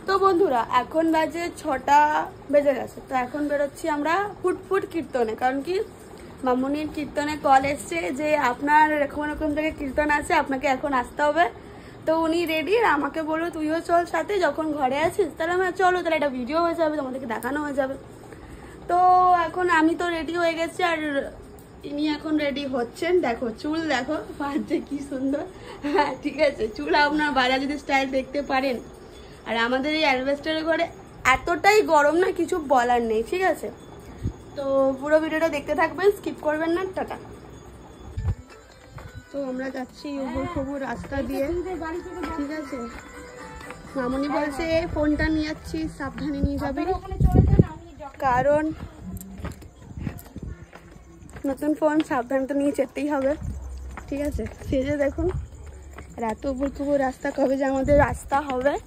তো বন্ধুরা এখন বাজে 6টা বেজে গেছে। তো এখন বেরোচ্ছি আমরা ফুটফুট কীর্তনে, কারণ কি মামুনির কীর্তনে কল এসছে যে আপনার এরকম এরকম থেকে কীর্তন আছে, আপনাকে এখন আসতে হবে। তো উনি রেডি, আমাকে বললো তুইও চল সাথে, যখন ঘরে আছিস তাহলে আমি চলো, তাহলে একটা ভিডিও হয়ে যাবে, তোমাদেরকে দেখানো হয়ে যাবে। তো এখন আমি তো রেডি হয়ে গেছি আর ইনি এখন রেডি হচ্ছেন। দেখো চুল দেখো বাজছে কি সুন্দর। হ্যাঁ ঠিক আছে, চুল আপনার বাজা যদি স্টাইল দেখতে পারেন। আর আমাদের এই অ্যালবেস্টারের ঘরে এতটাই গরম না, কিছু বলার নেই, ঠিক আছে। তো পুরো ভিডিওটা দেখতে থাকবেন, স্কিপ করবেন না। টাটা। তো আমরা যাচ্ছি উবুর খুবুর রাস্তা দিয়ে, ঠিক আছে। মামুনি বলছে ফোনটা নিয়ে যাচ্ছি, সাবধানে নিয়ে যাবে, কারণ নতুন ফোন সাবধানে তো নিয়ে যেতেই হবে, ঠিক আছে। সেজে দেখুন, আর এত উবুর খুবুর রাস্তা, কবে যে আমাদের রাস্তা হবে।